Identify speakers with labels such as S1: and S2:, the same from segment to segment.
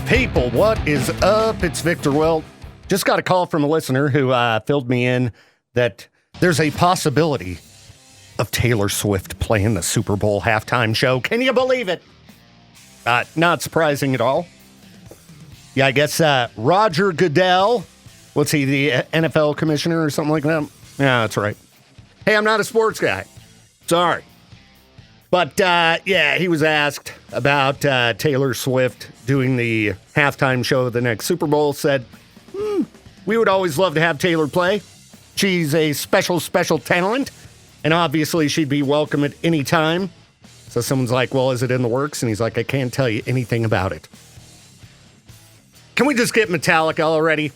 S1: People, what is up? It's Viktor Wilt. Just got a call from a listener who filled me in that there's a possibility of Taylor Swift playing the Super Bowl halftime show. Can you believe it? Not surprising at all. Yeah, I guess Roger Goodell, what's he, the NFL commissioner or something like that? Yeah, that's right. Hey, I'm not a sports guy. Sorry. But, yeah, he was asked about Taylor Swift doing the halftime show of the next Super Bowl, said, we would always love to have Taylor play. She's a special, special talent, and obviously she'd be welcome at any time. So someone's like, well, is it in the works? And he's like, I can't tell you anything about it. Can we just get Metallica already?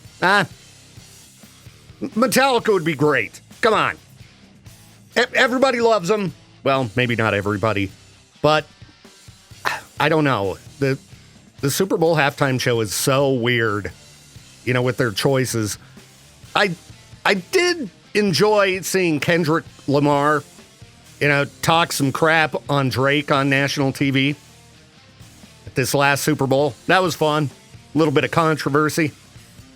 S1: Metallica would be great. Come on. Everybody loves them. Well, maybe not everybody, but I don't know. The Super Bowl halftime show is so weird, you know, with their choices. I did enjoy seeing Kendrick Lamar, you know, talk some crap on Drake on national TV at this last Super Bowl. That was fun. A little bit of controversy.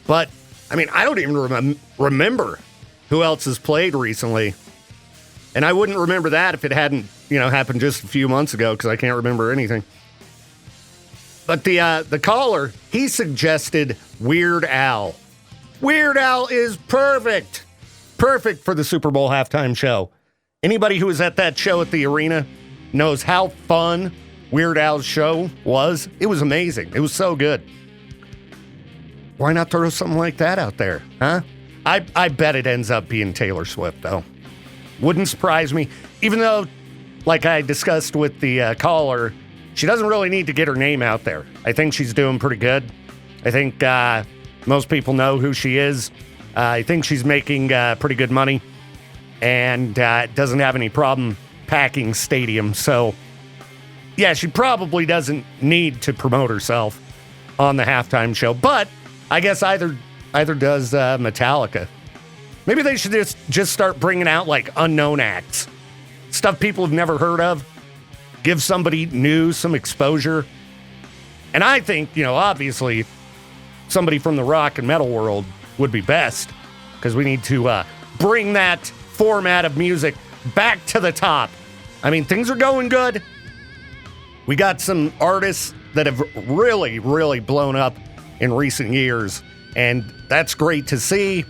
S1: But, I mean, I don't even remember who else has played recently. And I wouldn't remember that if it hadn't, you know, happened just a few months ago because I can't remember anything. But the caller, he suggested Weird Al. Weird Al is perfect. Perfect for the Super Bowl halftime show. Anybody who was at that show at the arena knows how fun Weird Al's show was. It was amazing. It was so good. Why not throw something like that out there, huh? I bet it ends up being Taylor Swift, though. Wouldn't surprise me, even though, like I discussed with the caller, she doesn't really need to get her name out there. I think she's doing pretty good. I think most people know who she is. I think she's making pretty good money and doesn't have any problem packing stadiums. So, yeah, she probably doesn't need to promote herself on the halftime show. But I guess either does Metallica. Maybe they should just start bringing out, like, unknown acts. Stuff people have never heard of. Give somebody new some exposure. And I think, you know, obviously, somebody from the rock and metal world would be best. Because we need to bring that format of music back to the top. I mean, things are going good. We got some artists that have really, really blown up in recent years. And that's great to see.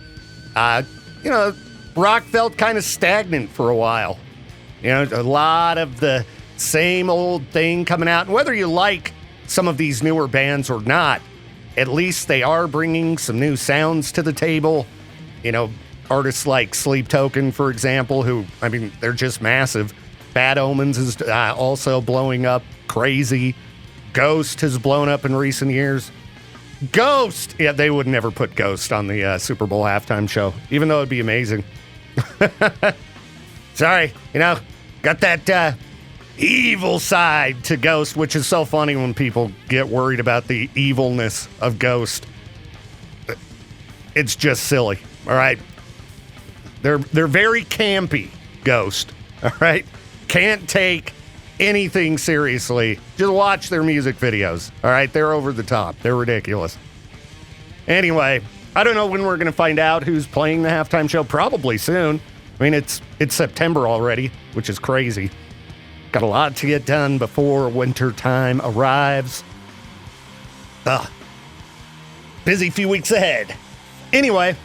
S1: You know, rock felt kind of stagnant for a while. You know, a lot of the same old thing coming out. And whether you like some of these newer bands or not, at least they are bringing some new sounds to the table. You know, artists like Sleep Token, for example, who, I mean, they're just massive. Bad Omens is also blowing up crazy. Ghost has blown up in recent years. Ghost! Yeah, they would never put Ghost on the Super Bowl halftime show, even though it'd be amazing. Sorry, you know, got that evil side to Ghost, which is so funny when people get worried about the evilness of Ghost. It's just silly, all right? They're very campy, Ghost, all right? Can't take anything seriously. Just watch their music videos, all right? They're over the top. They're ridiculous. Anyway, I don't know when we're going to find out who's playing the halftime show. Probably soon. I mean, it's September already, which is crazy. Got a lot to get done before winter time arrives. Busy few weeks ahead. Anyway,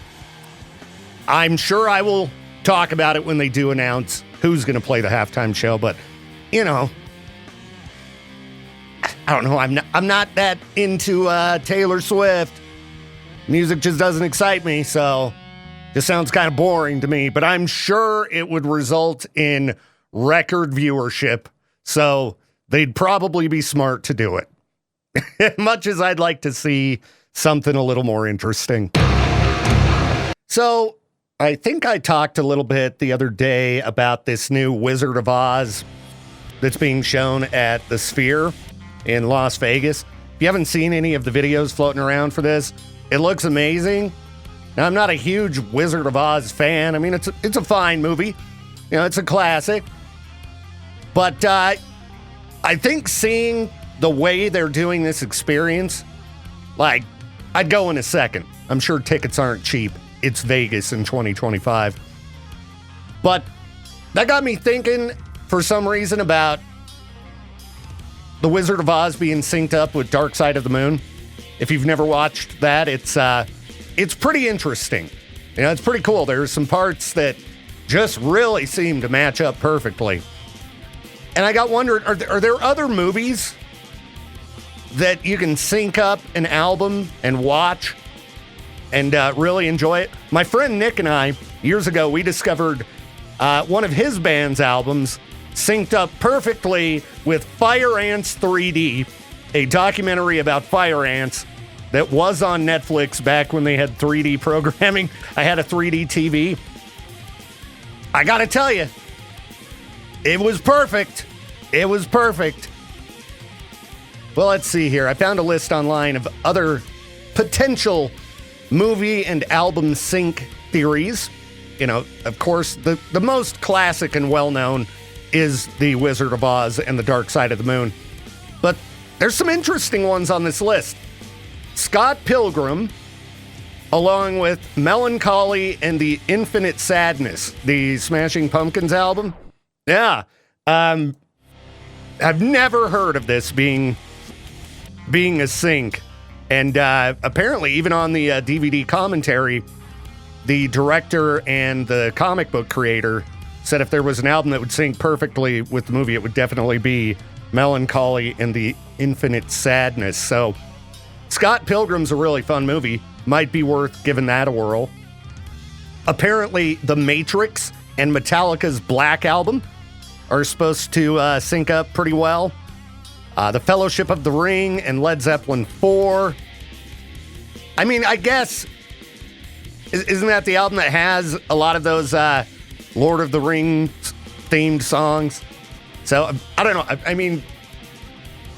S1: I'm sure I will talk about it when they do announce who's going to play the halftime show, but you know, I don't know. I'm not that into Taylor Swift. Music just doesn't excite me, so just sounds kind of boring to me. But I'm sure it would result in record viewership, so they'd probably be smart to do it. Much as I'd like to see something a little more interesting. So I think I talked a little bit the other day about this new Wizard of Oz that's being shown at the Sphere in Las Vegas. If you haven't seen any of the videos floating around for this, it looks amazing. Now, I'm not a huge Wizard of Oz fan. I mean, it's a fine movie. You know, it's a classic. But I think seeing the way they're doing this experience Like, I'd go in a second. I'm sure tickets aren't cheap. It's Vegas in 2025. But that got me thinking, for some reason, about The Wizard of Oz being synced up with Dark Side of the Moon. If you've never watched that, it's pretty interesting. You know, it's pretty cool. There's some parts that just really seem to match up perfectly. And I got wondering, are there other movies that you can sync up an album and watch and really enjoy it? My friend Nick and I, years ago, we discovered one of his band's albums synced up perfectly with Fire Ants 3D, a documentary about fire ants that was on Netflix back when they had 3D programming. I had a 3D TV. I gotta tell you, it was perfect. It was perfect. Well, let's see here. I found a list online of other potential movie and album sync theories. You know, of course, the most classic and well-known is The Wizard of Oz and The Dark Side of the Moon. But there's some interesting ones on this list. Scott Pilgrim, along with Melancholy and the Infinite Sadness, the Smashing Pumpkins album. Yeah. I've never heard of this being a sync. And apparently, even on the DVD commentary, the director and the comic book creator said if there was an album that would sync perfectly with the movie, it would definitely be Melancholy and the Infinite Sadness. So Scott Pilgrim's a really fun movie. Might be worth giving that a whirl. Apparently, The Matrix and Metallica's Black Album are supposed to sync up pretty well. The Fellowship of the Ring and Led Zeppelin 4. I mean, I guess, isn't that the album that has a lot of those Lord of the Rings themed songs? So, I don't know. I mean,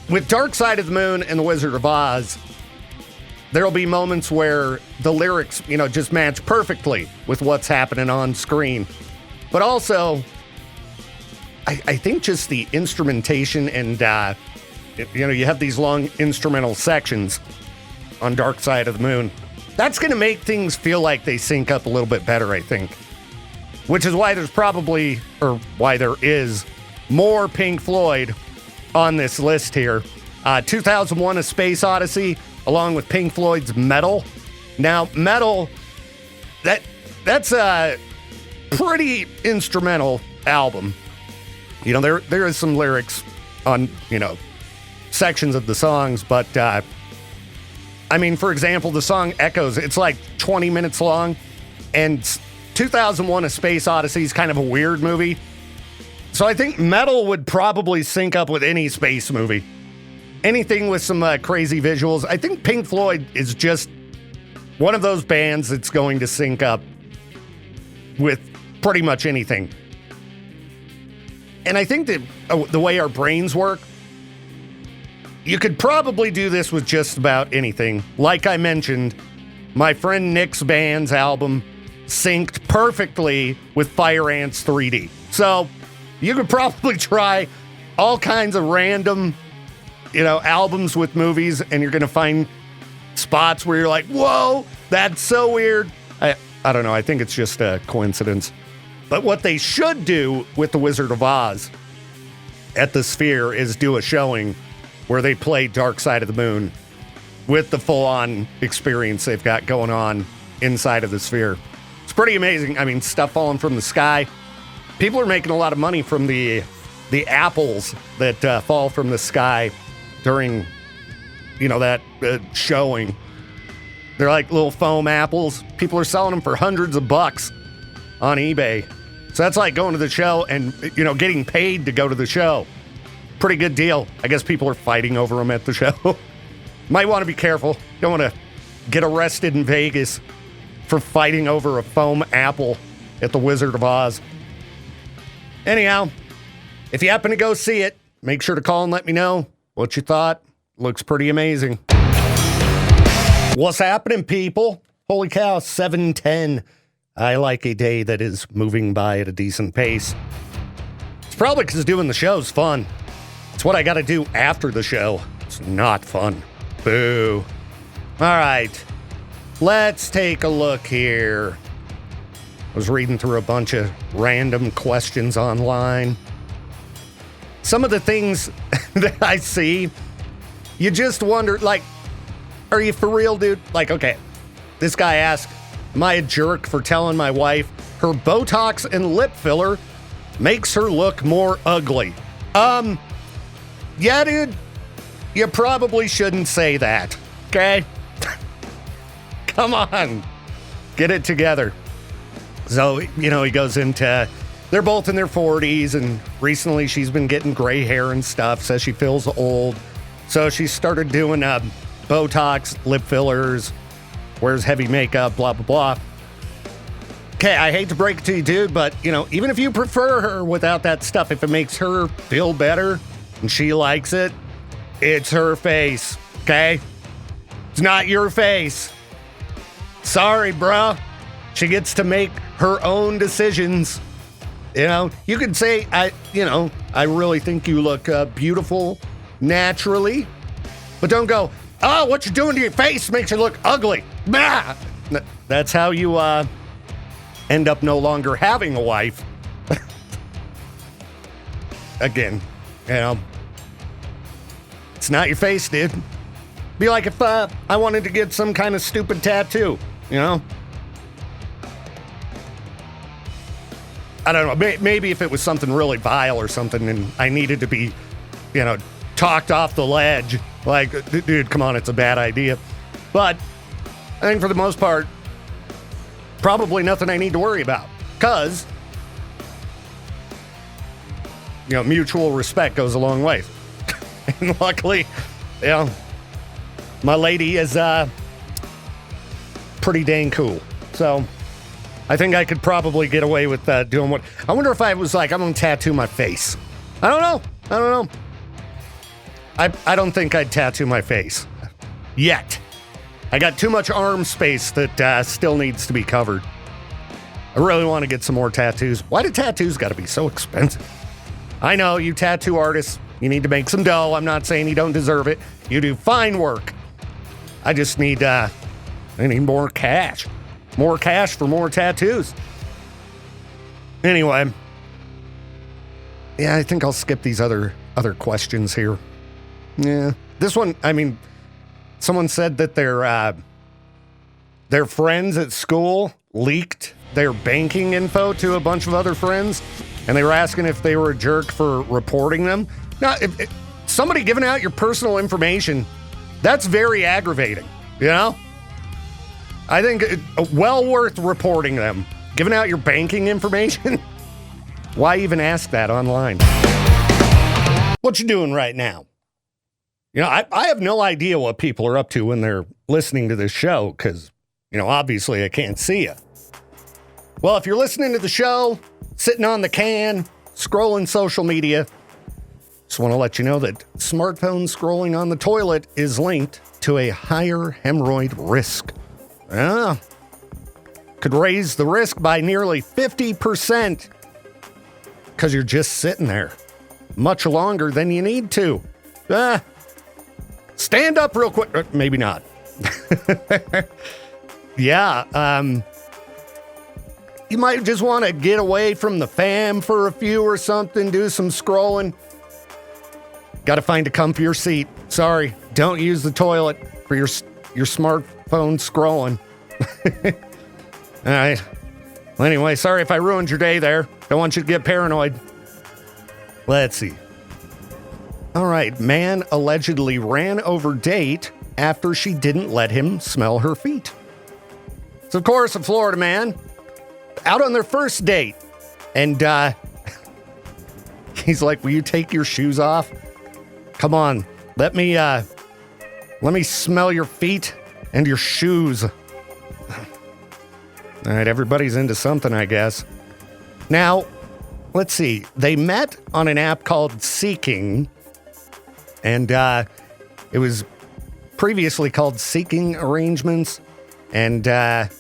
S1: with Dark Side of the Moon and The Wizard of Oz, there'll be moments where the lyrics, you know, just match perfectly with what's happening on screen. But also, I think just the instrumentation and, you know, you have these long instrumental sections on Dark Side of the Moon. That's going to make things feel like they sync up a little bit better, I think. Which is why why there is more Pink Floyd on this list here. 2001: A Space Odyssey, along with Pink Floyd's Metal. Now, Metal, that's a pretty instrumental album. You know, there is some lyrics on, you know, sections of the songs, but I mean, for example, the song Echoes, it's like 20 minutes long, and 2001: A Space Odyssey is kind of a weird movie. So I think Metal would probably sync up with any space movie. Anything with some crazy visuals. I think Pink Floyd is just one of those bands that's going to sync up with pretty much anything. And I think that the way our brains work, you could probably do this with just about anything. Like I mentioned, my friend Nick's band's album synced perfectly with Fire Ants 3D. So you could probably try all kinds of random, you know, albums with movies, and you're going to find spots where you're like, whoa, that's so weird. I don't know. I think it's just a coincidence. But what they should do with The Wizard of Oz at the Sphere is do a showing where they play Dark Side of the Moon with the full-on experience they've got going on inside of the Sphere. It's pretty amazing. I mean, stuff falling from the sky. People are making a lot of money from the apples that fall from the sky during, you know, that showing. They're like little foam apples. People are selling them for hundreds of bucks on eBay. So that's like going to the show and, you know, getting paid to go to the show. Pretty good deal. I guess people are fighting over them at the show. Might want to be careful. Don't want to get arrested in Vegas for fighting over a foam apple at the Wizard of Oz. Anyhow, if you happen to go see it, make sure to call and let me know what you thought. Looks pretty amazing. What's happening, people? Holy cow, 7:10. I like a day that is moving by at a decent pace. It's probably because doing the show's fun. It's what I got to do after the show. It's not fun. Boo. All right. Let's take a look here. I was reading through a bunch of random questions online. Some of the things that I see, you just wonder, like, are you for real, dude? Like, okay, this guy asked, am I a jerk for telling my wife her Botox and lip filler makes her look more ugly? Yeah, dude, you probably shouldn't say that, okay? Come on, get it together. So, he goes into, they're both in their 40s, and recently she's been getting gray hair and stuff, says she feels old. So she started doing Botox, lip fillers, wears heavy makeup, blah, blah, blah. Okay, I hate to break it to you, dude, but, even if you prefer her without that stuff, if it makes her feel better and she likes it, it's her face, okay? It's not your face. Sorry, bro. She gets to make her own decisions. You could say, I really think you look beautiful naturally, but don't go, oh, what you're doing to your face makes you look ugly. Bah! That's how you end up no longer having a wife. Again, it's not your face, dude. Be like if I wanted to get some kind of stupid tattoo, I don't know, maybe if it was something really vile or something and I needed to be, talked off the ledge. Like, dude, come on, it's a bad idea. But I think for the most part, probably nothing I need to worry about. Because, mutual respect goes a long way. And luckily, my lady is pretty dang cool. So I think I could probably get away with doing what... I wonder if I was like, I'm going to tattoo my face. I don't know. I don't think I'd tattoo my face. Yet. I got too much arm space that still needs to be covered. I really want to get some more tattoos. Why do tattoos got to be so expensive? I know, you tattoo artists, you need to make some dough. I'm not saying you don't deserve it. You do fine work. I just need, I need more cash. More cash for more tattoos. Anyway. Yeah, I think I'll skip these other questions here. Yeah. This one, someone said that their friends at school leaked their banking info to a bunch of other friends, and they were asking if they were a jerk for reporting them. Now, if somebody giving out your personal information, that's very aggravating, I think well worth reporting them. Giving out your banking information? Why even ask that online? What you doing right now? I have no idea what people are up to when they're listening to this show because, obviously I can't see you. Well, if you're listening to the show, sitting on the can, scrolling social media, just want to let you know that smartphone scrolling on the toilet is linked to a higher hemorrhoid risk. Could raise the risk by nearly 50% because you're just sitting there much longer than you need to. Stand up real quick. Maybe not. Yeah. You might just want to get away from the fam for a few or something, do some scrolling. Got to find a comfier seat. Sorry, don't use the toilet for your smartphone scrolling. All right. Well, anyway, sorry if I ruined your day there. Don't want you to get paranoid. Let's see. All right. Man allegedly ran over date after she didn't let him smell her feet. So, of course, a Florida man out on their first date. And he's like, will you take your shoes off? Come on. Let me smell your feet and your shoes. All right, everybody's into something, I guess. Now, let's see. They met on an app called Seeking, and it was previously called Seeking Arrangements, and it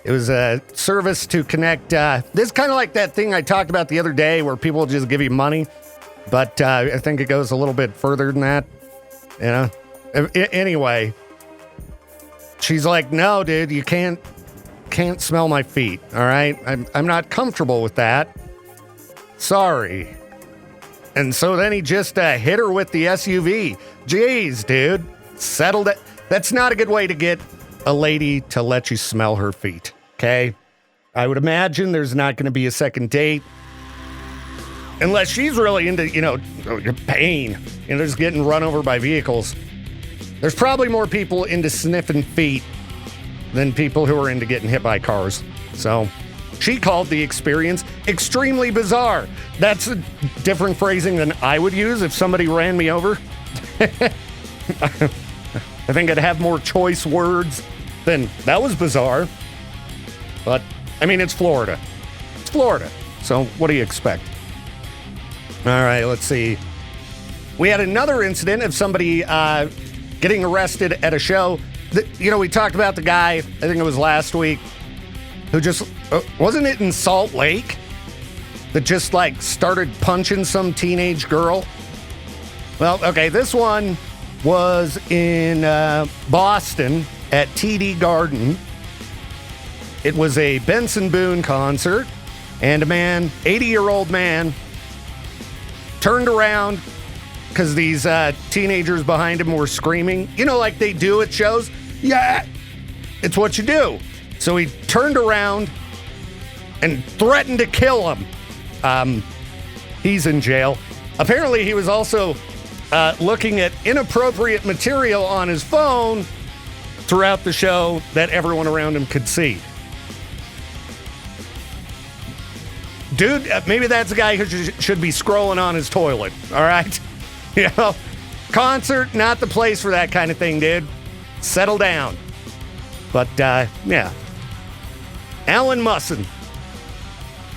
S1: was a service to connect. This is kind of like that thing I talked about the other day where people just give you money, but I think it goes a little bit further than that. Anyway, she's like, no, dude, you can't smell my feet, all right? I'm not comfortable with that. Sorry. And so then he just hit her with the SUV. Jeez, dude, settled it. That's not a good way to get a lady to let you smell her feet, okay? I would imagine there's not going to be a second date unless she's really into, pain, just getting run over by vehicles. There's probably more people into sniffing feet than people who are into getting hit by cars. So she called the experience extremely bizarre. That's a different phrasing than I would use if somebody ran me over. I think I'd have more choice words than that was bizarre. But, I mean, it's Florida. It's Florida. So what do you expect? All right, let's see. We had another incident of somebody getting arrested at a show. We talked about the guy, I think it was last week, who just, wasn't it in Salt Lake? That just started punching some teenage girl? Well, okay, this one was in Boston at TD Garden. It was a Benson Boone concert, and a man, 80-year-old man, turned around because these teenagers behind him were screaming, like they do at shows. Yeah, it's what you do. So he turned around and threatened to kill him. He's in jail. Apparently, he was also looking at inappropriate material on his phone throughout the show that everyone around him could see. Dude, maybe that's a guy who should be scrolling on his toilet, all right? Concert, not the place for that kind of thing, dude. Settle down. But, yeah. Alan Musson.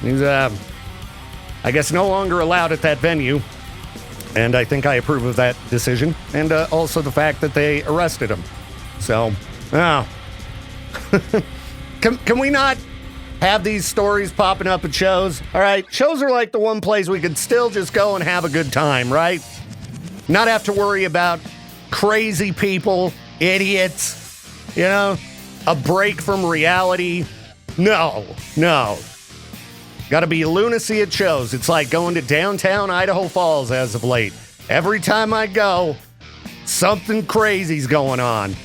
S1: He's, I guess, no longer allowed at that venue. And I think I approve of that decision. And also the fact that they arrested him. So, Can we not have these stories popping up at shows? All right, shows are like the one place we could still just go and have a good time, right? Not have to worry about crazy people, idiots, a break from reality. No. Got to be lunacy at shows. It's like going to downtown Idaho Falls as of late. Every time I go, something crazy's going on.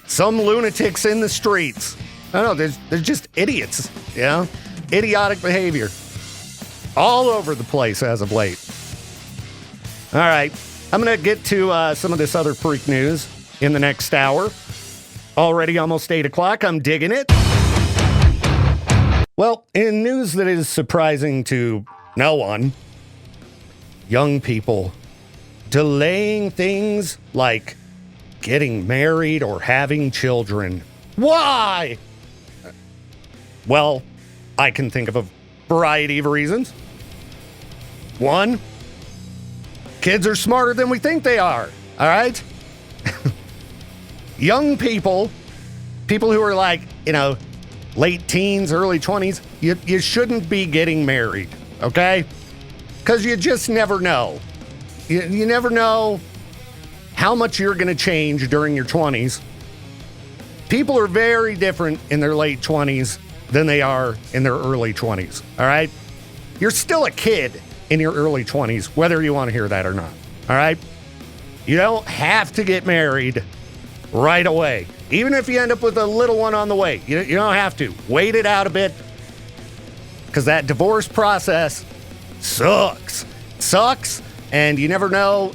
S1: Some lunatics in the streets. I don't know, there's just idiots, idiotic behavior all over the place as of late. All right, I'm going to get to some of this other freak news in the next hour. Already almost 8 o'clock. I'm digging it. Well, in news that is surprising to no one, young people delaying things like getting married or having children. Why? Well, I can think of a variety of reasons. One, kids are smarter than we think they are, all right? Young people who are late teens, early 20s, you shouldn't be getting married, okay? Because you just never know. You never know how much you're going to change during your 20s. People are very different in their late 20s than they are in their early 20s, all right? You're still a kid in your early 20s, whether you want to hear that or not, all right? You don't have to get married right away. Even if you end up with a little one on the way, you don't have to. Wait it out a bit, because that divorce process sucks, and you never know,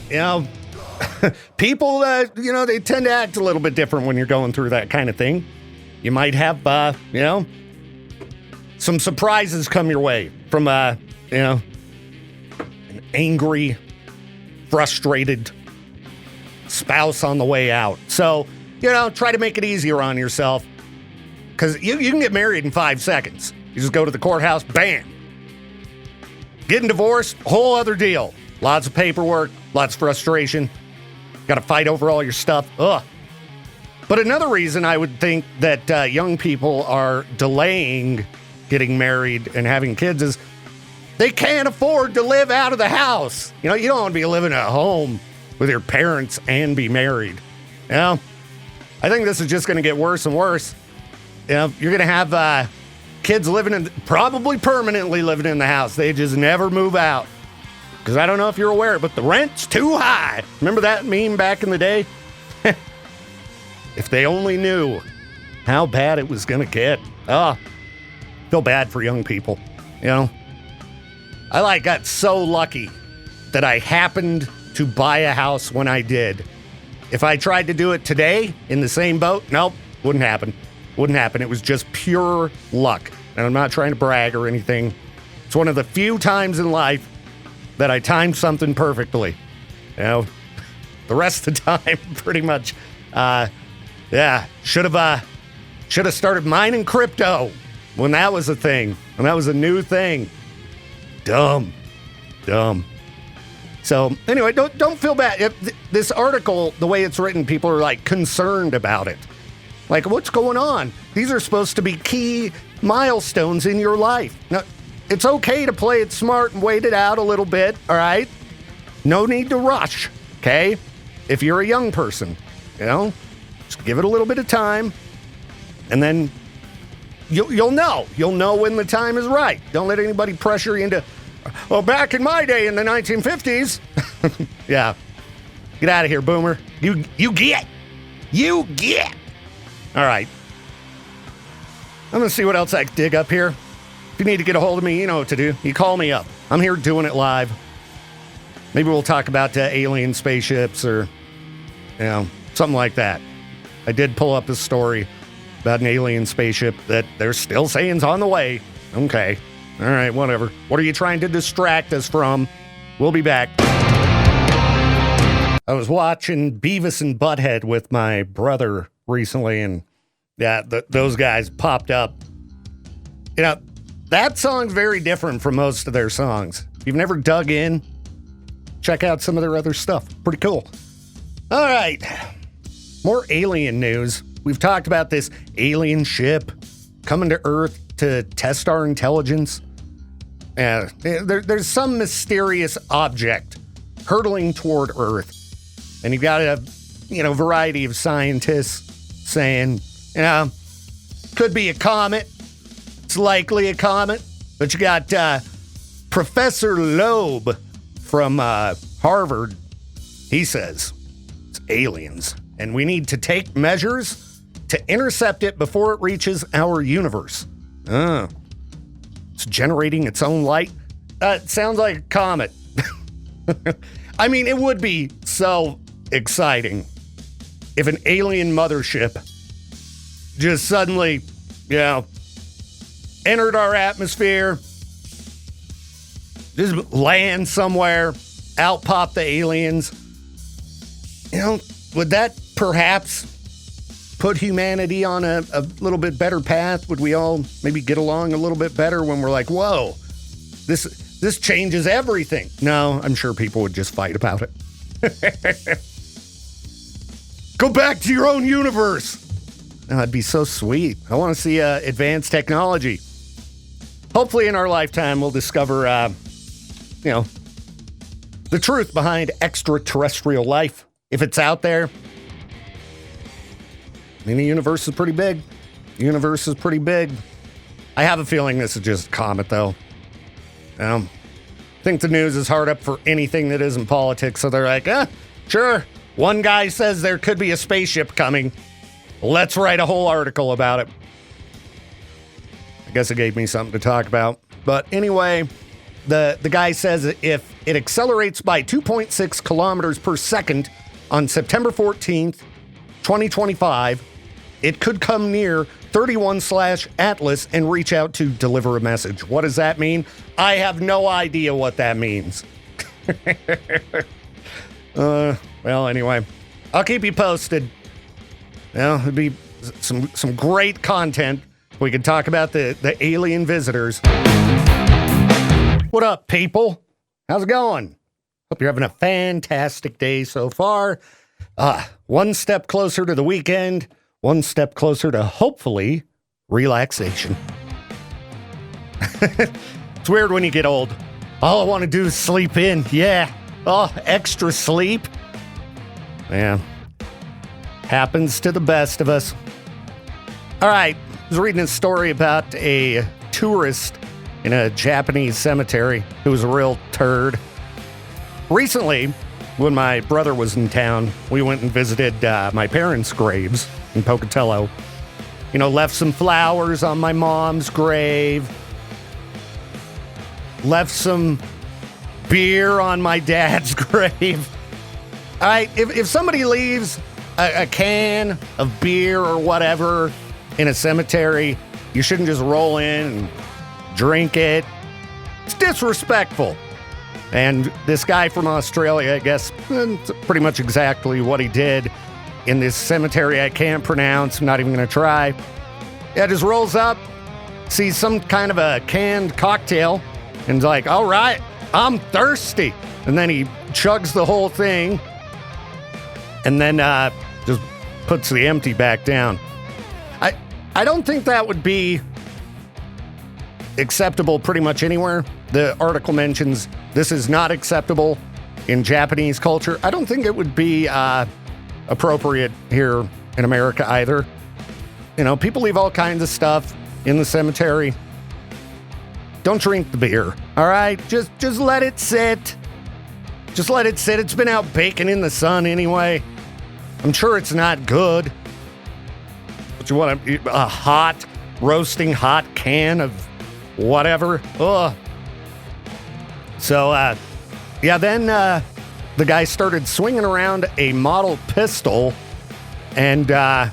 S1: people, they tend to act a little bit different when you're going through that kind of thing. You might have, some surprises come your way from, an angry, frustrated spouse on the way out. So, try to make it easier on yourself, because you can get married in 5 seconds. You just go to the courthouse, bam. Getting divorced, whole other deal. Lots of paperwork, lots of frustration. Got to fight over all your stuff. Ugh. But another reason I would think that young people are delaying getting married and having kids is they can't afford to live out of the house. You don't want to be living at home with your parents and be married. I think this is just going to get worse and worse. You know, you're going to have kids probably permanently living in the house. They just never move out. Because I don't know if you're aware, but the rent's too high. Remember that meme back in the day? If they only knew how bad it was going to get. Oh, feel bad for young people, you know? I got so lucky that I happened to buy a house when I did. If I tried to do it today in the same boat, nope, wouldn't happen. Wouldn't happen. It was just pure luck. And I'm not trying to brag or anything. It's one of the few times in life that I timed something perfectly. You know, the rest of the time, pretty much, should have started mining crypto when that was a thing, when that was a new thing. Dumb. So anyway, don't feel bad. This article, the way it's written, people are like concerned about it. Like, what's going on? These are supposed to be key milestones in your life. Now, it's okay to play it smart and wait it out a little bit, all right? No need to rush, okay? If you're a young person, you know, just give it a little bit of time, and then you'll know. You'll know when the time is right. Don't let anybody pressure you into, well, back in my day in the 1950s. Yeah. Get out of here, boomer. You get. All right. I'm going to see what else I can dig up here. If you need to get a hold of me, you know what to do. You call me up. I'm here doing it live. Maybe we'll talk about alien spaceships or, you know, something like that. I did pull up a story about an alien spaceship that they're still saying is on the way. Okay. All right, whatever. What are you trying to distract us from? We'll be back. I was watching Beavis and Butthead with my brother recently, and yeah, those guys popped up. You know, that song's very different from most of their songs. If you've never dug in, check out some of their other stuff. Pretty cool. All right. More alien news. We've talked about this alien ship coming to Earth to test our intelligence. There's some mysterious object hurtling toward Earth. And you've got a variety of scientists saying, could be a comet. It's likely a comet. But you got Professor Loeb from Harvard. He says it's aliens. And we need to take measures to intercept it before it reaches our universe. It's generating its own light. It sounds like a comet. I mean, it would be so exciting if an alien mothership just suddenly, entered our atmosphere, just land somewhere, out pop the aliens. Would that perhaps put humanity on a little bit better path? Would we all maybe get along a little bit better when we're like, whoa, this changes everything? No, I'm sure people would just fight about it. Go back to your own universe. Oh, that'd be so sweet. I want to see advanced technology. Hopefully in our lifetime we'll discover, the truth behind extraterrestrial life. If it's out there. I mean, the universe is pretty big. I have a feeling this is just a comet, though. I think the news is hard up for anything that isn't politics, so they're like, sure. One guy says there could be a spaceship coming. Let's write a whole article about it. I guess it gave me something to talk about. But anyway, the guy says if it accelerates by 2.6 kilometers per second on September 14th, 2025, it could come near 31/Atlas and reach out to deliver a message. What does that mean? I have no idea what that means. Well, anyway, I'll keep you posted. It'd be some great content. We could talk about the alien visitors. What up, people? How's it going? Hope you're having a fantastic day so far. One step closer to the weekend, one step closer to hopefully relaxation. It's weird when you get old. All I want to do is sleep in. Yeah. Oh, extra sleep. Man. Happens to the best of us. All right, I was reading a story about a tourist in a Japanese cemetery who was a real turd. Recently, when my brother was in town, we went and visited my parents' graves in Pocatello. You know, left some flowers on my mom's grave. Left some beer on my dad's grave. All right, if somebody leaves a can of beer or whatever in a cemetery, you shouldn't just roll in and drink it. It's disrespectful. And this guy from Australia, I guess, it's pretty much exactly what he did in this cemetery I can't pronounce. I'm not even going to try. Yeah, just rolls up, sees some kind of a canned cocktail, and is like, all right, I'm thirsty. And then he chugs the whole thing, and then just puts the empty back down. I don't think that would be acceptable pretty much anywhere. The article mentions this is not acceptable in Japanese culture. I don't think it would be appropriate here in America either. You know, people leave all kinds of stuff in the cemetery. Don't drink the beer, all right? Just let it sit. Just let it sit. It's been out baking in the sun anyway. I'm sure it's not good. But you want a hot, roasting hot can of whatever. Ugh. So, then the guy started swinging around a model pistol, and I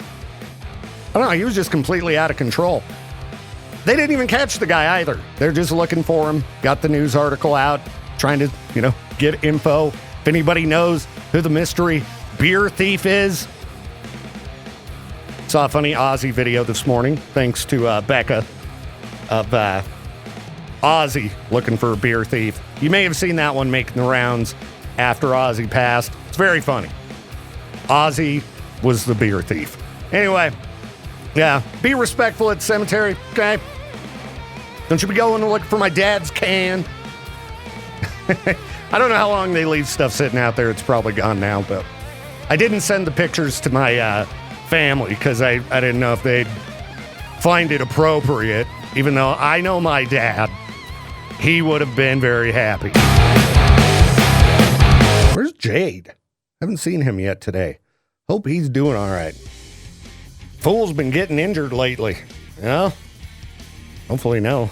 S1: don't know, he was just completely out of control. They didn't even catch the guy either. They're just looking for him, got the news article out, trying to, get info. If anybody knows who the mystery beer thief is. Saw a funny Ozzy video this morning, thanks to Becca of Ozzy looking for a beer thief. You may have seen that one making the rounds after Ozzy passed. It's very funny. Ozzy was the beer thief. Anyway, yeah, be respectful at the cemetery, okay? Don't you be going to look for my dad's can. I don't know how long they leave stuff sitting out there. It's probably gone now, but I didn't send the pictures to my family because I didn't know if they'd find it appropriate, even though I know my dad. He would have been very happy. Where's Jade? Haven't seen him yet today. Hope he's doing all right. Fool's been getting injured lately. Yeah? Hopefully no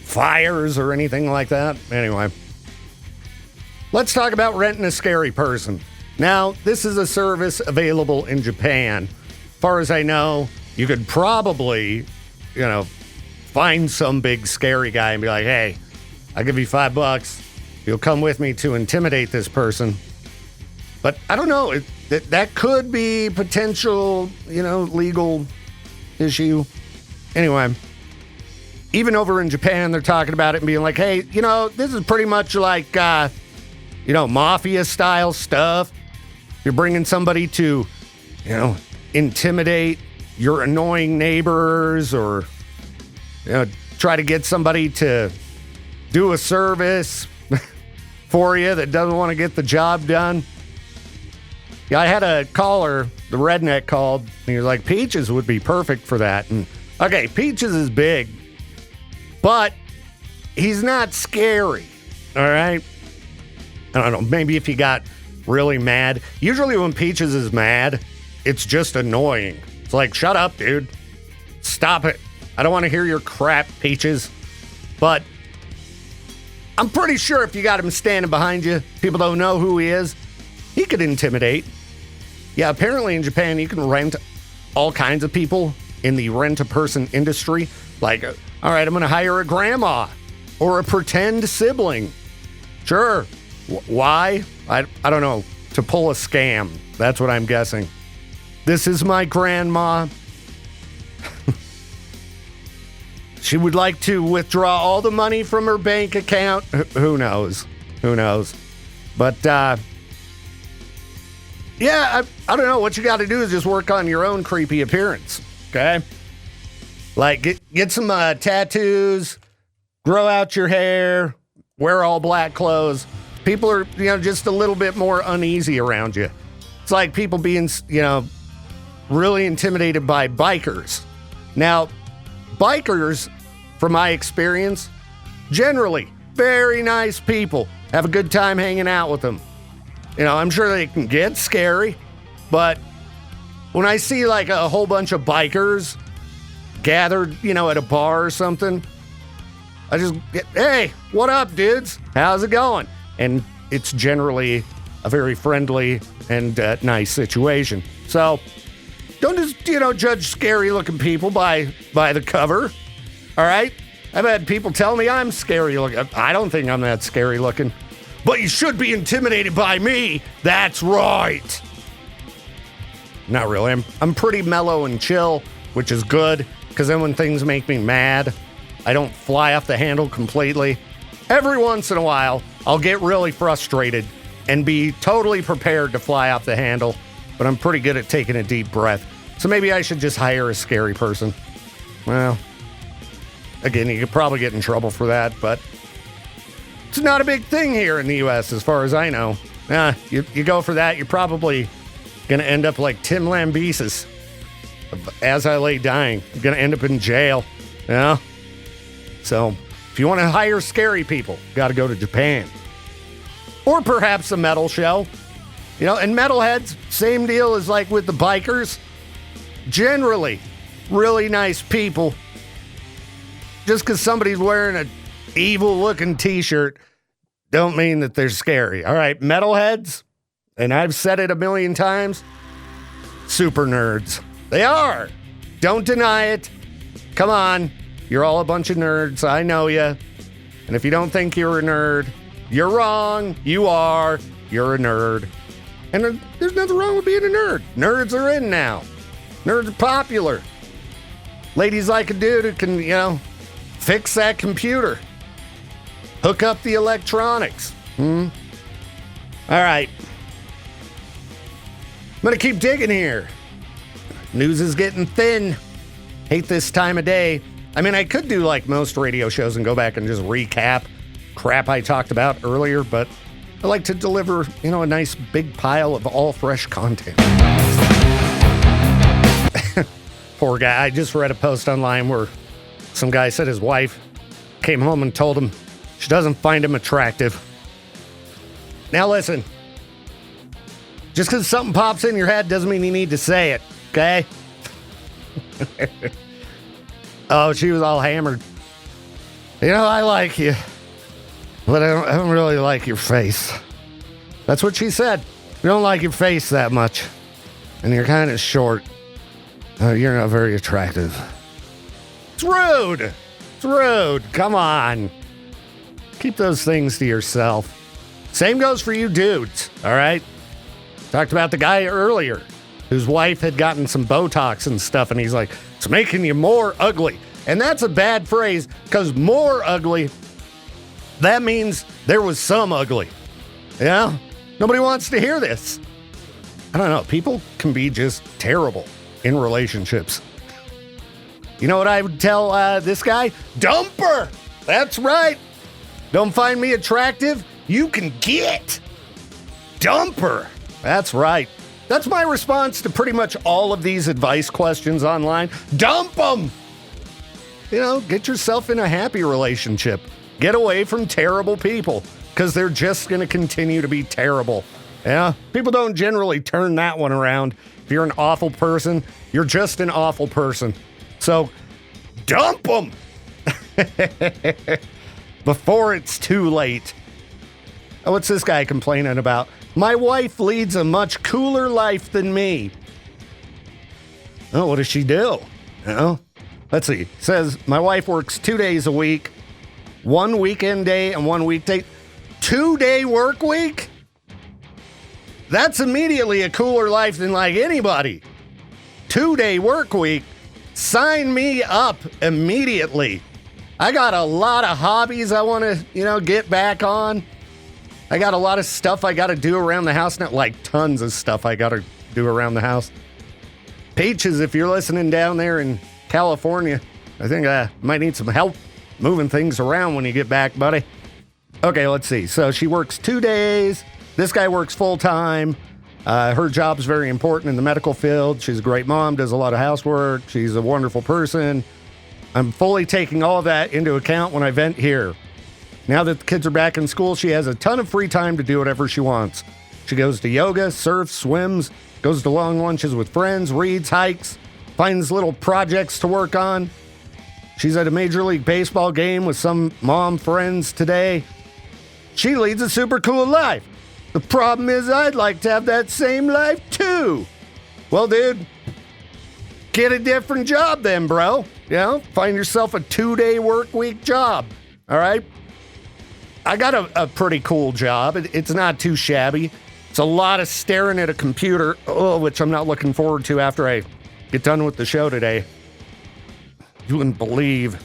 S1: fires or anything like that. Anyway. Let's talk about renting a scary person. Now, this is a service available in Japan. As far as I know, you could probably, find some big scary guy and be like, hey, I'll give you $5. You'll come with me to intimidate this person. But I don't know. That could be potential, legal issue. Anyway, even over in Japan, they're talking about it and being like, hey, this is pretty much like, mafia style stuff. You're bringing somebody to, intimidate your annoying neighbors or, try to get somebody to do a service for you that doesn't want to get the job done. Yeah, I had a caller, the redneck called, and he was like, Peaches would be perfect for that. And okay, Peaches is big, but he's not scary, all right? I don't know, maybe if he got really mad. Usually when Peaches is mad, it's just annoying. It's like, shut up, dude. Stop it. I don't want to hear your crap, Peaches. But I'm pretty sure if you got him standing behind you, people don't know who he is, he could intimidate. Yeah, apparently in Japan, you can rent all kinds of people in the rent-a-person industry. Like, all right, I'm going to hire a grandma or a pretend sibling. Sure. Why? I don't know. To pull a scam. That's what I'm guessing. This is my grandma. She would like to withdraw all the money from her bank account. Who knows? Who knows? But, yeah, I don't know. What you got to do is just work on your own creepy appearance, okay? Like, get some tattoos, grow out your hair, wear all black clothes. People are, just a little bit more uneasy around you. It's like people being, really intimidated by bikers. Now, bikers, from my experience, generally very nice people. Have a good time hanging out with them. I'm sure they can get scary, but when I see like a whole bunch of bikers gathered, at a bar or something, I just get, hey, what up, dudes? How's it going? And it's generally a very friendly and nice situation. So don't just, judge scary looking people by the cover. All right? I've had people tell me I'm scary looking. I don't think I'm that scary looking. But you should be intimidated by me. That's right. Not really. I'm pretty mellow and chill, which is good, because then when things make me mad, I don't fly off the handle completely. Every once in a while, I'll get really frustrated and be totally prepared to fly off the handle, but I'm pretty good at taking a deep breath. So maybe I should just hire a scary person. Well, again, you could probably get in trouble for that, but it's not a big thing here in the U.S. as far as I know. You go for that, you're probably going to end up like Tim Lambesis. As I lay dying, you're going to end up in jail. Yeah. So if you want to hire scary people, you got to go to Japan. Or perhaps a metal show. And metalheads, same deal as like with the bikers. Generally, really nice people. Just because somebody's wearing an evil-looking t-shirt don't mean that they're scary. All right, metalheads, and I've said it a million times, super nerds. They are. Don't deny it. Come on. You're all a bunch of nerds. I know you. And if you don't think you're a nerd, you're wrong. You are. You're a nerd. And there's nothing wrong with being a nerd. Nerds are in now. Nerds are popular. Ladies like a dude who can, fix that computer. Hook up the electronics. All right. I'm going to keep digging here. News is getting thin. Hate this time of day. I mean, I could do like most radio shows and go back and just recap crap I talked about earlier, but I like to deliver, a nice big pile of all fresh content. Poor guy. I just read a post online where some guy said his wife came home and told him she doesn't find him attractive. Now listen, just because something pops in your head doesn't mean you need to say it, okay? Oh, she was all hammered. I like you, but I don't really like your face. That's what she said. You don't like your face that much, and you're kind of short. You're not very attractive. It's rude. It's rude. Come on. Keep those things to yourself. Same goes for you dudes, all right? Talked about the guy earlier whose wife had gotten some Botox and stuff, and he's like, it's making you more ugly. And that's a bad phrase, because more ugly, that means there was some ugly. Yeah? Nobody wants to hear this. I don't know. People can be just terrible in relationships. You know what I would tell this guy? Dump her! That's right. Don't find me attractive? You can get. Dump her. That's right. That's my response to pretty much all of these advice questions online. Dump them! Get yourself in a happy relationship. Get away from terrible people, because they're just going to continue to be terrible. Yeah? People don't generally turn that one around. If you're an awful person, you're just an awful person. So, dump them! Before it's too late. Oh, what's this guy complaining about? My wife leads a much cooler life than me. Oh, what does she do? Let's see. It says, my wife works 2 days a week, 1 weekend day and 1 weekday. 2-day work week? That's immediately a cooler life than like anybody. 2-day work week? Sign me up immediately. I got a lot of hobbies I want to, get back on. I got a lot of stuff I got to do around the house. Not like tons of stuff I got to do around the house. Peaches, if you're listening down there in California, I think I might need some help moving things around when you get back, buddy. Okay, let's see. So she works 2 days. This guy works full time. Her job's very important in the medical field. She's a great mom, does a lot of housework. She's a wonderful person. I'm fully taking all of that into account when I vent here. Now that the kids are back in school, she has a ton of free time to do whatever she wants. She goes to yoga, surfs, swims, goes to long lunches with friends, reads, hikes, finds little projects to work on. She's at a Major League Baseball game with some mom friends today. She leads a super cool life. The problem is I'd like to have that same life too. Well, dude, get a different job then, bro. You know, find yourself a 2-day work week job. All right? I got a pretty cool job. It's not too shabby. It's a lot of staring at a computer, which I'm not looking forward to after I get done with the show today. You wouldn't believe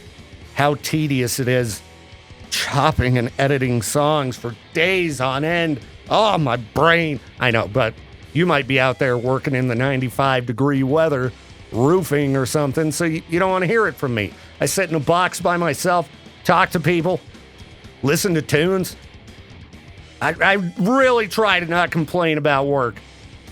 S1: how tedious it is chopping and editing songs for days on end. Oh, my brain. I know, but you might be out there working in the 95-degree weather, roofing or something, so you don't want to hear it from me. I sit in a box by myself, talk to people, listen to tunes. I really try to not complain about work,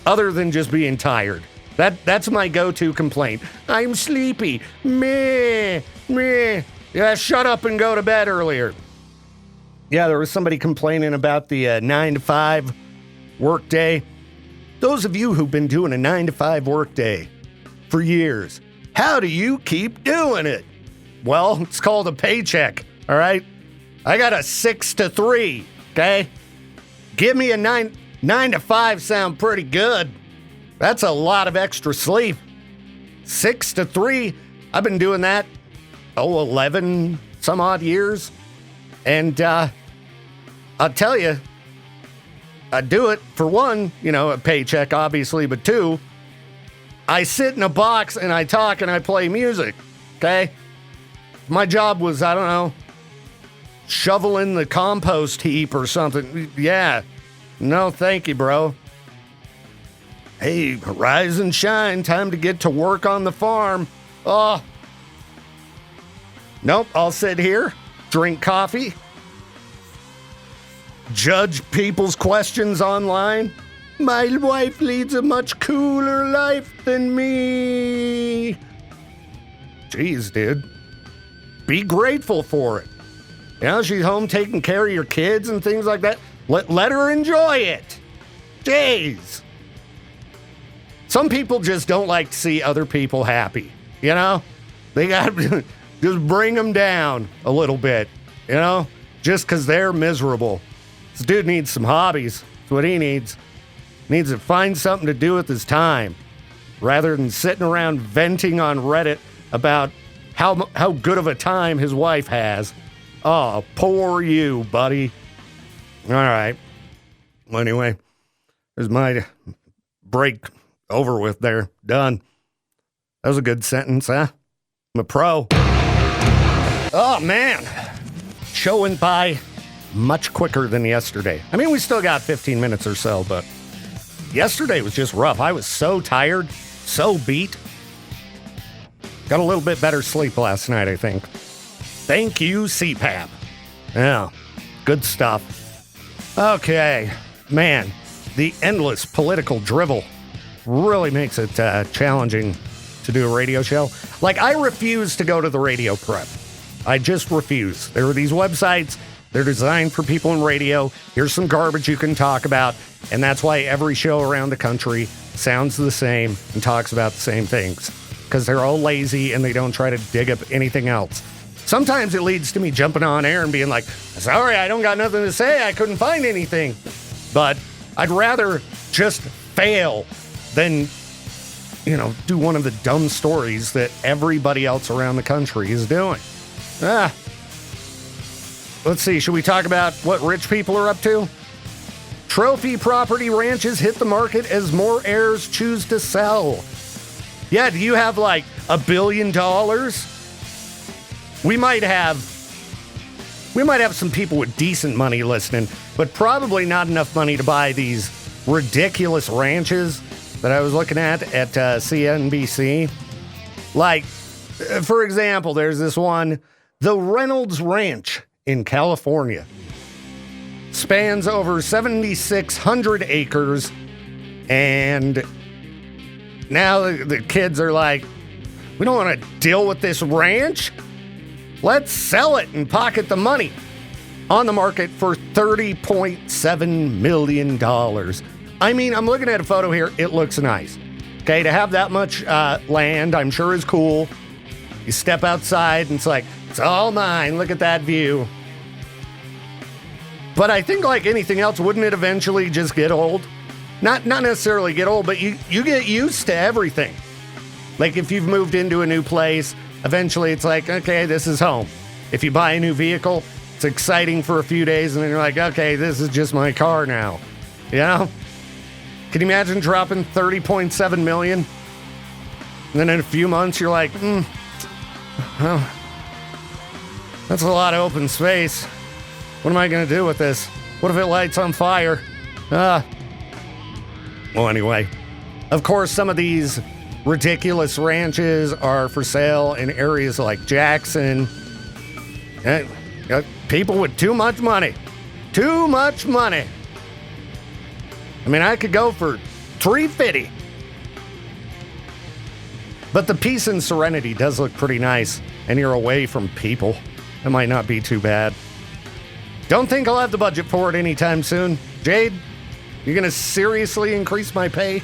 S1: other than just being tired. That's my go-to complaint. I'm sleepy. Meh. Yeah, shut up and go to bed earlier. Yeah, there was somebody complaining about the 9-to-5 work day. Those of you who've been doing a 9-to-5 work day for years, how do you keep doing it? Well, it's called a paycheck, all right? I got a 6-to-3, okay? Give me a 9-to-5 sound pretty good. That's a lot of extra sleep. 6-to-3, I've been doing that, 11 some odd years. And I'll tell you, I do it for one, a paycheck, obviously, but two, I sit in a box and I talk and I play music, okay? My job was, I don't know, shoveling the compost heap or something. Yeah. No, thank you, bro. Hey, rise and shine. Time to get to work on the farm. Oh. Nope, I'll sit here, drink coffee, judge people's questions online. My wife leads a much cooler life than me. Jeez, dude. Be grateful for it. She's home taking care of your kids and things like that. Let her enjoy it. Jeez. Some people just don't like to see other people happy. They got to just bring them down a little bit, just because they're miserable. This dude needs some hobbies. That's what he needs. Needs to find something to do with his time rather than sitting around venting on Reddit about how good of a time his wife has. Oh, poor you, buddy. All right. Well, anyway, there's my break over with there. Done. That was a good sentence, huh? I'm a pro. Oh, man. Show went by much quicker than yesterday. I mean, we still got 15 minutes or so, but yesterday was just rough. I was so tired, so beat. Got a little bit better sleep last night, I think. Thank you, CPAP. Yeah, good stuff. Okay, man, the endless political drivel really makes it challenging to do a radio show. Like, I refuse to go to the radio prep. I just refuse. There are these websites. They're designed for people in radio. Here's some garbage you can talk about. And that's why every show around the country sounds the same and talks about the same things. Because they're all lazy and they don't try to dig up anything else. Sometimes it leads to me jumping on air and being like, sorry, I don't got nothing to say. I couldn't find anything. But I'd rather just fail than, do one of the dumb stories that everybody else around the country is doing. Let's see. Should we talk about what rich people are up to? Trophy property ranches hit the market as more heirs choose to sell. Yeah, do you have like $1 billion? We might have some people with decent money listening, but probably not enough money to buy these ridiculous ranches that I was looking at CNBC. Like, for example, there's this one, the Reynolds Ranch in California. Spans over 7,600 acres And now the kids are like, we don't want to deal with this ranch. Let's sell it and pocket the money. On the market for $30.7 million. I mean, I'm looking at a photo here. It looks nice. Okay, to have that much land, I'm sure is cool. You step outside and it's like, it's all mine. Look at that view. But I think like anything else, wouldn't it eventually just get old? Not necessarily get old, but you get used to everything. Like if you've moved into a new place, eventually it's like, okay, this is home. If you buy a new vehicle, it's exciting for a few days and then you're like, okay, this is just my car now. You know? Can you imagine dropping $30.7 million? And then in a few months you're like, well, that's a lot of open space. What am I going to do with this? What if it lights on fire? Well, anyway, of course, some of these ridiculous ranches are for sale in areas like Jackson. And people with too much money. Too much money. I mean, I could go for $350. But the peace and serenity does look pretty nice, and you're away from people. It might not be too bad. Don't think I'll have the budget for it anytime soon. Jade, you're going to seriously increase my pay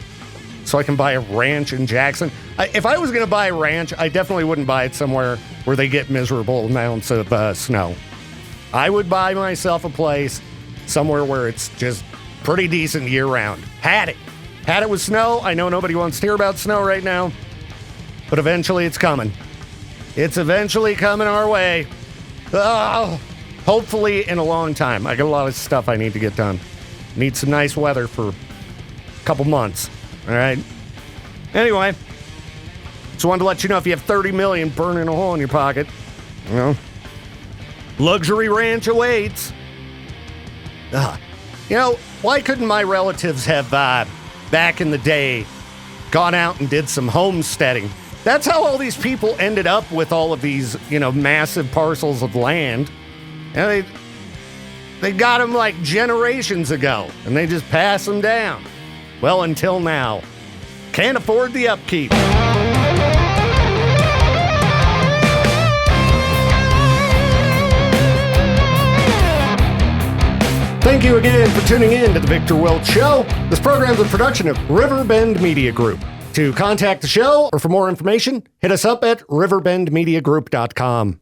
S1: so I can buy a ranch in Jackson? If I was going to buy a ranch, I definitely wouldn't buy it somewhere where they get miserable amounts of snow. I would buy myself a place somewhere where it's just pretty decent year-round. Had it with snow. I know nobody wants to hear about snow right now, but eventually it's coming. It's eventually coming our way. Oh, hopefully in a long time. I got a lot of stuff I need to get done. Need some nice weather for a couple months. All right. Anyway, just wanted to let you know if you have $30 million burning a hole in your pocket, you know, luxury ranch awaits. You know, why couldn't my relatives have, back in the day, gone out and did some homesteading? That's how all these people ended up with all of these, you know, massive parcels of land. And they got them like generations ago, and they just pass them down. Well, until now. Can't afford the upkeep. Thank you again for tuning in to the Viktor Wilt Show. This program is a production of Riverbend Media Group. To contact the show or for more information, hit us up at riverbendmediagroup.com.